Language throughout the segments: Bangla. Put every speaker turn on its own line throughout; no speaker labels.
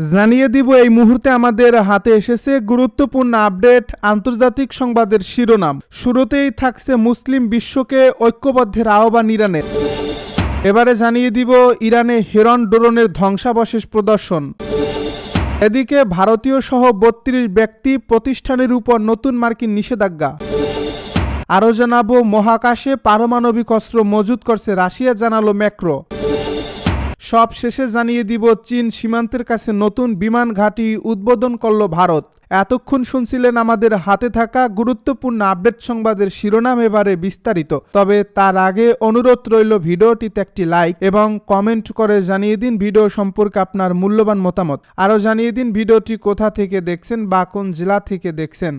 জানিয়ে দিব এই মুহূর্তে আমাদের হাতে এসেছে গুরুত্বপূর্ণ আপডেট আন্তর্জাতিক সংবাদের শিরোনাম। শুরুতেই থাকছে মুসলিম বিশ্বকে ঐক্যবদ্ধের আহ্বান ইরানের। এবারে জানিয়ে দিব ইরানে হেরন ড্রোনের ধ্বংসাবশেষ প্রদর্শন। এদিকে ভারতীয় সহ ৩২ ব্যক্তি প্রতিষ্ঠানের উপর নতুন মার্কিন নিষেধাজ্ঞা। আরও জানাবো মহাকাশে পারমাণবিক অস্ত্র মজুত করছে রাশিয়া, জানালো ম্যাক্রো। সব শেষে জানিয়ে দিব চীন সীমান্তের কাছে নতুন বিমান ঘাঁটি উদ্বোধন করল ভারত। এতক্ষণ শুনছিলেন আমাদের হাতে থাকা গুরুত্বপূর্ণ আপডেট সংবাদের শিরোনাম, এবারে বিস্তারিত। তবে তার আগে অনুরোধ রইল ভিডিওটিতে একটি লাইক এবং কমেন্ট করে জানিয়ে দিন ভিডিও সম্পর্কে আপনার মূল্যবান মতামত। আরও জানিয়ে দিন ভিডিওটি কোথা থেকে দেখছেন বা কোন জেলা থেকে দেখছেন।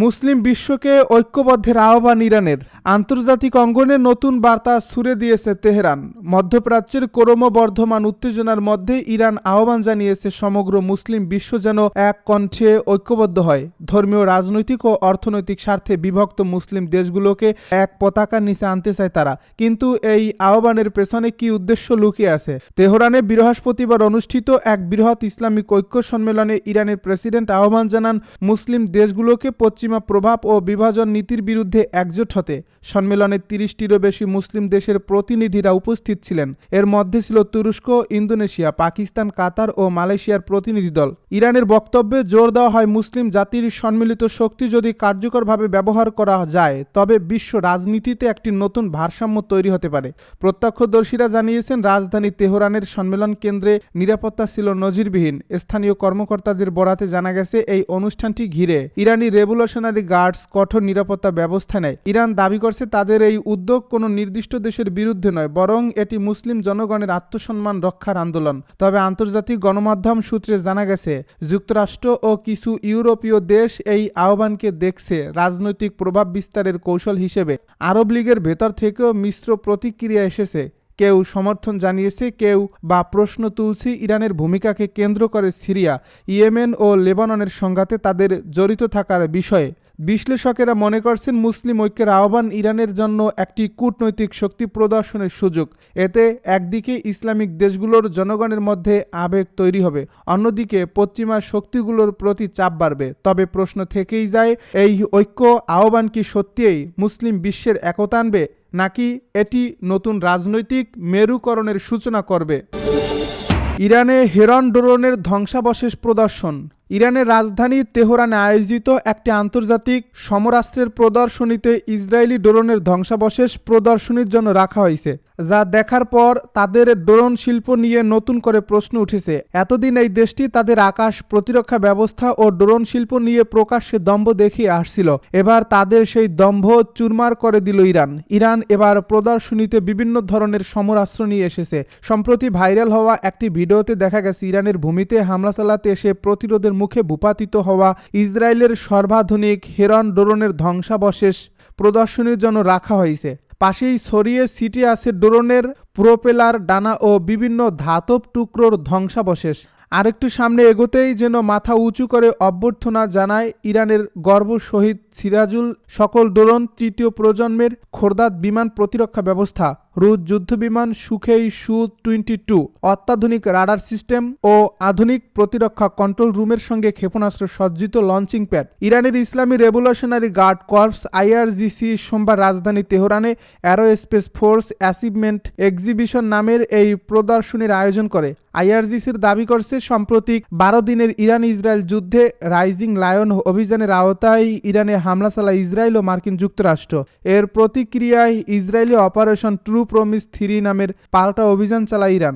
মুসলিম বিশ্বকে ঐক্যবদ্ধের আহ্বান ইরানের। আন্তর্জাতিক অঙ্গনে নতুন বার্তা ছুড়ে দিয়েছে তেহরান। মধ্যপ্রাচ্যের ক্রমবর্ধমান উত্তেজনার মধ্যে ইরান আহ্বান জানিয়েছে সমগ্র মুসলিম বিশ্ব যেন এক কণ্ঠে ঐক্যবদ্ধ হয়। ধর্মীয়, রাজনৈতিক ও অর্থনৈতিক স্বার্থে বিভক্ত মুসলিম দেশগুলোকে এক পতাকার নিচে আনতে চায় তারা। কিন্তু এই আহ্বানের পেছনে কি উদ্দেশ্য লুকিয়ে আছে? তেহরানে বৃহস্পতিবার অনুষ্ঠিত এক বৃহৎ ইসলামিক ঐক্য সম্মেলনে ইরানের প্রেসিডেন্ট আহ্বান জানান মুসলিম দেশগুলোকে পশ্চিমা প্রভাব ও বিভাজন নীতির বিরুদ্ধে একজোট হতে। সম্মেলনে ৩০টিরও বেশি মুসলিম দেশের প্রতিনিধিরা উপস্থিত ছিলেন। এর মধ্যে ছিল তুরস্ক, ইন্দোনেশিয়া, পাকিস্তান, কাতার ও মালয়েশিয়ার প্রতিনিধি দল। ইরানের বক্তব্যে জোর দেওয়া হয় মুসলিম জাতির সম্মিলিত শক্তি যদি কার্যকরভাবে ব্যবহার করা যায় তবে বিশ্ব রাজনীতিতে একটি নতুন ভারসাম্য তৈরি হতে পারে। প্রত্যক্ষদর্শীরা জানিয়েছেন রাজধানী তেহরানের সম্মেলন কেন্দ্রে নিরাপত্তা ছিল নজিরবিহীন। স্থানীয় কর্মকর্তাদের বরাতে জানা গেছে এই অনুষ্ঠানটি ঘিরে ইরানি রেভলিউশনারি গার্ডস কঠোর নিরাপত্তা ব্যবস্থা নেয়। ইরান দাবি করছে তাদের এই উদ্যোগ কোনো নির্দিষ্ট দেশের বিরুদ্ধে নয়, বরং এটি মুসলিম জনগণের আত্মসম্মান রক্ষার আন্দোলন। তবে আন্তর্জাতিক গণমাধ্যম সূত্রে জানা গেছে যুক্তরাষ্ট্র ও কিছু ইউরোপীয় দেশ এই আহ্বানকে দেখছে রাজনৈতিক প্রভাব বিস্তারের কৌশল হিসেবে। আরব লীগের ভেতর থেকেও মিশ্র প্রতিক্রিয়া এসেছে। কেউ সমর্থন জানিয়েছে, কেউ বা প্রশ্ন তুলছে ইরানের ভূমিকাকে কেন্দ্র করে সিরিয়া, ইয়েমেন ও লেবাননের সংঘাতে তাদের জড়িত থাকার বিষয়ে। বিশ্লেষকেরা মনে করছেন মুসলিম ঐক্যের আহ্বান ইরানের জন্য একটি কূটনৈতিক শক্তি প্রদর্শনের সুযোগ। এতে একদিকে ইসলামিক দেশগুলোর জনগণের মধ্যে আবেগ তৈরি হবে, অন্যদিকে পশ্চিমা শক্তিগুলোর প্রতি চাপ বাড়বে। তবে প্রশ্ন থেকেই যায়, এই ঐক্য আহ্বান কি সত্যিই মুসলিম বিশ্বের একতা আনবে, নাকি এটি নতুন রাজনৈতিক মেরুকরণের সূচনা করবে? ইরানে হেরন ড্রোনের ধ্বংসাবশেষ প্রদর্শন। ইরানের রাজধানী তেহরানে আয়োজিত একটি আন্তর্জাতিক সমরাস্ত্রের প্রদর্শনীতে ইসরায়েলি ড্রোনের ধ্বংসাবশেষ প্রদর্শনীর জন্য রাখা হয়েছে, যা দেখার পর তাদের ড্রোন শিল্প নিয়ে নতুন করে প্রশ্ন উঠেছে। এতদিন এই দেশটি তাদের আকাশ প্রতিরক্ষা ব্যবস্থা ও ড্রোন শিল্প নিয়ে প্রকাশ্যে দম্ভ দেখিয়ে আসছিল। এবার তাদের সেই দম্ভ চুরমার করে দিল ইরান। ইরান এবার প্রদর্শনীতে বিভিন্ন ধরনের সমরাস্ত্র নিয়ে এসেছে। সম্প্রতি ভাইরাল হওয়া একটি ভিডিওতে দেখা গেছে ইরানের ভূমিতে হামলা চালাতে এসে প্রতিরোধের মুখে ভূপাতিত হওয়া ইসরায়েলের সর্বাধুনিক হেরন ড্রোনের ধ্বংসাবশেষ প্রদর্শনীর জন্য রাখা হয়েছে। পাশেই ছড়িয়ে ছিটিয়ে আছে ড্রোনের প্রোপেলার, ডানা ও বিভিন্ন ধাতব টুকরোর ধ্বংসাবশেষ। আরেকটু সামনে এগোতেই যেন মাথা উঁচু করে অভ্যর্থনা জানায় ইরানের গর্ব শহীদ সিরাজুল সকল ড্রোন, তৃতীয় প্রজন্মের খোরদাদ বিমান প্রতিরক্ষা ব্যবস্থা, রুশ যুদ্ধবিমান সুখেই সু-22, অত্যাধুনিক রাডার সিস্টেম ও আধুনিক প্রতিরক্ষা কন্ট্রোল রুমের সঙ্গে ক্ষেপণাস্ত্র সজ্জিত লঞ্চিং প্যাড। ইরানের ইসলামী রেভলিউশনারি গার্ড কর্পস IRGC সোমবার রাজধানী তেহরানে অ্যারোস্পেস ফোর্স অ্যাচিভমেন্ট এক্সিবিশন নামের এই প্রদর্শনীর আয়োজন করে। IRGCর দাবি করছে সাম্প্রতিক 12 দিনের ইরান ইসরায়েল যুদ্ধে রাইজিং লায়ন অভিযানের আওতায় ইরানে হামলা চালায় ইসরায়েল ও মার্কিন যুক্তরাষ্ট্র। এর প্রতিক্রিয়ায় ইসরায়েলি অপারেশন ট্রু প্রমিস 3 নামের পাল্টা অভিযান চালায় ইরান।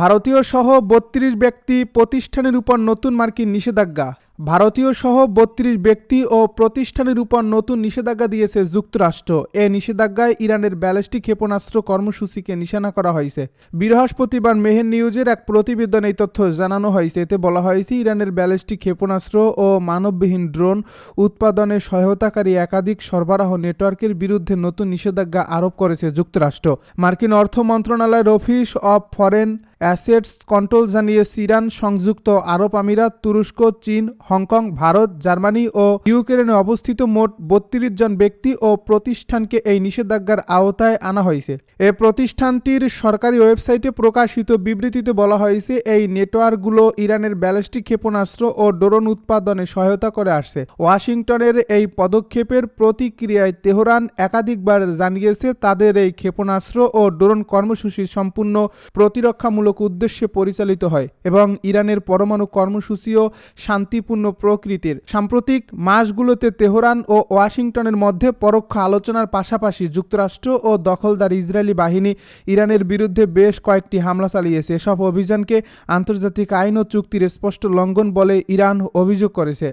ভারতীয় সহ 32 ব্যক্তি প্রতিষ্ঠানের উপর নতুন মার্কিন নিষেধাজ্ঞা। ভারতীয় সহ 32 ব্যক্তি ও প্রতিষ্ঠানের উপর নতুন নিষেধাজ্ঞা দিয়েছে যুক্তরাষ্ট্র। এ নিষেধাজ্ঞায় ইরানের ব্যালিস্টিক ক্ষেপণাস্ত্র কর্মসূচিকে নিশানা করা হয়েছে। বৃহস্পতিবার মেহের নিউজের এক প্রতিবেদনে এই তথ্য জানানো হয়েছে। এতে বলা হয়েছে ইরানের ব্যালিস্টিক ক্ষেপণাস্ত্র ও মানববিহীন ড্রোন উৎপাদনে সহায়তাকারী একাধিক সরবরাহ নেটওয়ার্কের বিরুদ্ধে নতুন নিষেধাজ্ঞা আরোপ করেছে যুক্তরাষ্ট্র। মার্কিন অর্থ মন্ত্রণালয়ের office of foreign assets control জানিয়েছে ইরান, সংযুক্ত আরব আমিরাত, তুরস্ক, চীন, হংকং, ভারত, জার্মানি ও ইউক্রেনে অবস্থিত মোট ৩২ জন ব্যক্তি ও প্রতিষ্ঠানকে এই নিষেধাজ্ঞার আওতায় আনা হয়েছে। এ প্রতিষ্ঠানটির সরকারি ওয়েবসাইটে প্রকাশিত বিবৃতিতে বলা হয়েছে, এই নেটওয়ার্কগুলো ইরানের ব্যালিস্টিক ক্ষেপণাস্ত্র ও ড্রোন উৎপাদনে সহায়তা করে আসছে। ওয়াশিংটনের এই পদক্ষেপের প্রতিক্রিয়ায় তেহরান একাধিকবার জানিয়েছে তাদের এই ক্ষেপণাস্ত্র ও ড্রোন কর্মসূচি সম্পূর্ণ প্রতিরক্ষামূলক উদ্দেশ্যে পরিচালিত হয় এবং ইরানের পরমাণু কর্মসূচিও শান্তিপূর্ণ প্রকৃতির। সাম্প্রতিক মাসগুলোতে তেহরান ও ওয়াশিংটনের মধ্যে পরোক্ষ আলোচনার পাশাপাশি যুক্তরাষ্ট্র ও দখলদার ইসরায়েলি বাহিনী ইরানের বিরুদ্ধে বেশ কয়েকটি হামলা চালিয়েছে। এসব অভিযানকে আন্তর্জাতিক আইন ও চুক্তির স্পষ্ট লঙ্ঘন বলে ইরান অভিযোগ করেছে।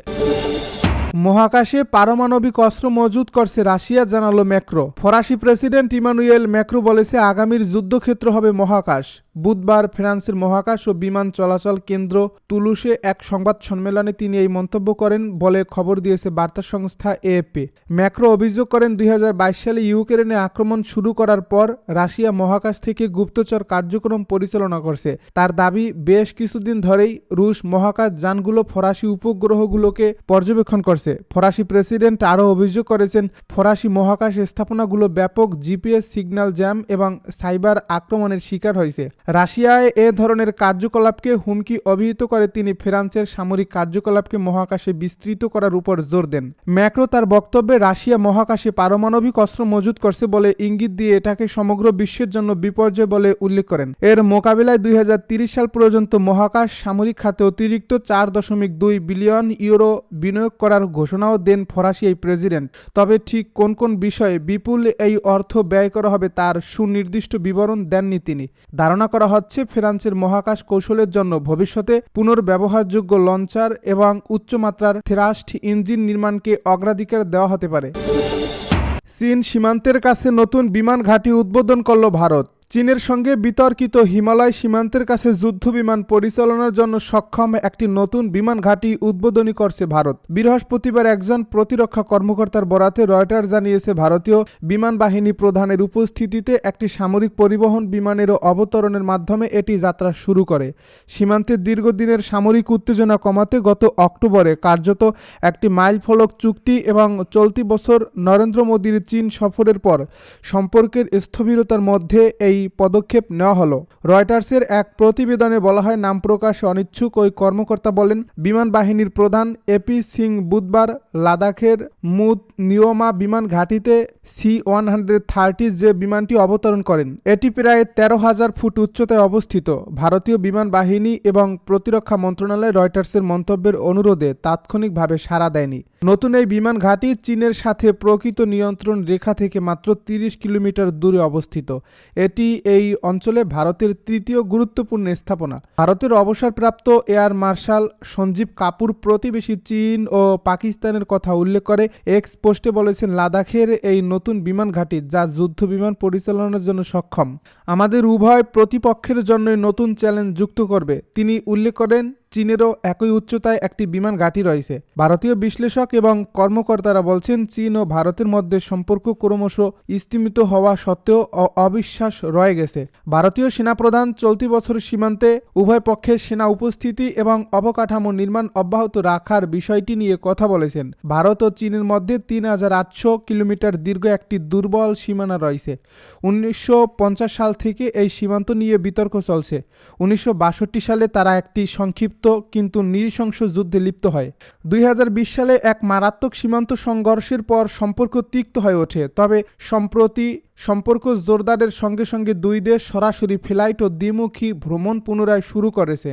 মহাকাশে পারমাণবিক অস্ত্র মজুত করছে রাশিয়া, জানালো ম্যাক্রো। ফরাসি প্রেসিডেন্ট ইমানুয়েল ম্যাক্রো বলেছে আগামীর যুদ্ধক্ষেত্র হবে মহাকাশ। বুধবার ফ্রান্সের মহাকাশ ও বিমান চলাচল কেন্দ্র তুলুসে এক সংবাদ সম্মেলনে তিনি এই মন্তব্য করেন বলে খবর দিয়েছে বার্তা সংস্থা এএফপি। ম্যাক্রো অভিযোগ করেন ২০২২ সালে ইউক্রেনে আক্রমণ শুরু করার পর রাশিয়া মহাকাশ থেকে গুপ্তচর কার্যক্রম পরিচালনা করছে। তার দাবি, বেশ কিছুদিন ধরেই রুশ মহাকাশ যানগুলো ফরাসি উপগ্রহগুলোকে পর্যবেক্ষণ করছে। ফরাসি প্রেসিডেন্ট আরও অভিযোগ করেছেন ফরাসি মহাকাশ স্থাপনাগুলো ব্যাপক জিপিএস সিগন্যাল জ্যাম এবং সাইবার আক্রমণের শিকার হয়েছে। রাশিয়ায় এ ধরনের কার্যকলাপকে হুমকি অভিহিত করে তিনি ফ্রান্সের সামরিক কার্যকলাপকে মহাকাশে বিস্তৃত করার উপর জোর দেন। ম্যাক্রো তার বক্তব্যে রাশিয়া মহাকাশে পারমাণবিক অস্ত্র মজুত করছে বলে ইঙ্গিত দিয়ে এটাকে সমগ্র বিশ্বের জন্য বিপর্যয় বলে উল্লেখ করেন। এর মোকাবিলায় ২০৩০ সাল পর্যন্ত মহাকাশ সামরিক খাতে অতিরিক্ত ৪.২ বিলিয়ন ইউরো বিনিয়োগ করার ঘোষণাও দেন ফরাসি এই প্রেসিডেন্ট। তবে ঠিক কোন কোন বিষয়ে বিপুল এই অর্থ ব্যয় করা হবে তার সুনির্দিষ্ট বিবরণ দেননি তিনি। ধারণা করা হচ্ছে ফ্রান্সের মহাকাশ কৌশলের জন্য ভবিষ্যতে পুনর্ব্যবহারযোগ্য লঞ্চার এবং উচ্চমাত্রার থ্রাস্ট ইঞ্জিন নির্মাণকে অগ্রাধিকার দেওয়া হতে পারে। চীন সীমান্তের কাছে নতুন বিমান ঘাঁটি উদ্বোধন করল ভারত। চীনের সঙ্গে বিতর্কিত হিমালয় সীমান্তের কাছে যুদ্ধবিমান পরিচালনার জন্য সক্ষম একটি নতুন বিমান ঘাঁটি উদ্বোধনী করছে ভারত। বৃহস্পতিবার একজন প্রতিরক্ষা কর্মকর্তার বরাতে রয়টার্স জানিয়েছে ভারতীয় বিমান বাহিনী প্রধানের উপস্থিতিতে একটি সামরিক পরিবহন বিমানেরও অবতরণের মাধ্যমে এটি যাত্রা শুরু করে। সীমান্তের দীর্ঘদিনের সামরিক উত্তেজনা কমাতে গত অক্টোবরে কার্যত একটি মাইলফলক চুক্তি এবং চলতি বছর নরেন্দ্র মোদীর চীন সফরের পর সম্পর্কের স্থবিরতার মধ্যে এই পদক্ষেপ নেওয়া হলো। রয়টার্সের এক প্রতিবেদনে বলা হয়, নাম প্রকাশে অনিচ্ছুক ওই কর্মকর্তা বলেন, বিমান বাহিনীর প্রধান এপি সিং বুধবার লাদাখের মুদ নিওমা বিমান ঘাঁটিতে C-130 যে বিমানটি অবতরণ করেন। এটি প্রায় ১৩,০০০ ফুট উচ্চতায় অবস্থিত। ভারতীয় বিমান বাহিনী এবং প্রতিরক্ষা মন্ত্রণালয় রয়টার্সের মন্তব্যের অনুরোধে তাৎক্ষণিকভাবে সাড়া দেয়নি। নতুন এই বিমান ঘাঁটি চীনের সাথে প্রকৃত নিয়ন্ত্রণ রেখা থেকে মাত্র ৩০ কিলোমিটার দূরে অবস্থিত। এটি এই অঞ্চলে ভারতের তৃতীয় গুরুত্বপূর্ণ স্থাপনা। ভারতের অবসরপ্রাপ্ত এয়ার মার্শাল সঞ্জীব কাপুর প্রতিবেশী চীন ও পাকিস্তানের কথা উল্লেখ করে এক্স পোস্টে বলেছেন, লাদাখের এই নতুন বিমান ঘাঁটি যা যুদ্ধ বিমান পরিচালনার জন্য সক্ষম আমাদের উভয় প্রতিপক্ষের জন্যই নতুন চ্যালেঞ্জ যুক্ত করবে। তিনি উল্লেখ করেন, চীনেরও একই উচ্চতায় একটি বিমান ঘাঁটি রয়েছে। ভারতীয় বিশ্লেষক এবং কর্মকর্তারা বলছেন, চীন ও ভারতের মধ্যে সম্পর্ক ক্রমশ স্তিমিত হওয়া সত্ত্বেও অবিশ্বাস রয়ে গেছে। ভারতীয় সেনাপ্রধান চলতি বছর সীমান্তে উভয় পক্ষের সেনা উপস্থিতি এবং অবকাঠামো নির্মাণ অব্যাহত রাখার বিষয়টি নিয়ে কথা বলেছেন। ভারত ও চীনের মধ্যে ৩,৮০০ কিলোমিটার দীর্ঘ একটি দুর্বল সীমানা রয়েছে। ১৯৫০ সাল থেকে এই সীমান্ত নিয়ে বিতর্ক চলছে। ১৯৬২ সালে তারা একটি সংক্ষিপ্ত কিন্তু নৃশংস যুদ্ধে লিপ্ত হয়। ২০২০ সালে এক মারাত্মক সীমান্ত সংঘর্ষের পর সম্পর্ক তিক্ত হয়ে ওঠে। তবে সম্প্রতি সম্পর্ক জোরদারের সঙ্গে সঙ্গে দুই দেশ সরাসরি ফ্লাইট ও দ্বিমুখী ভ্রমণ পুনরায় শুরু করেছে।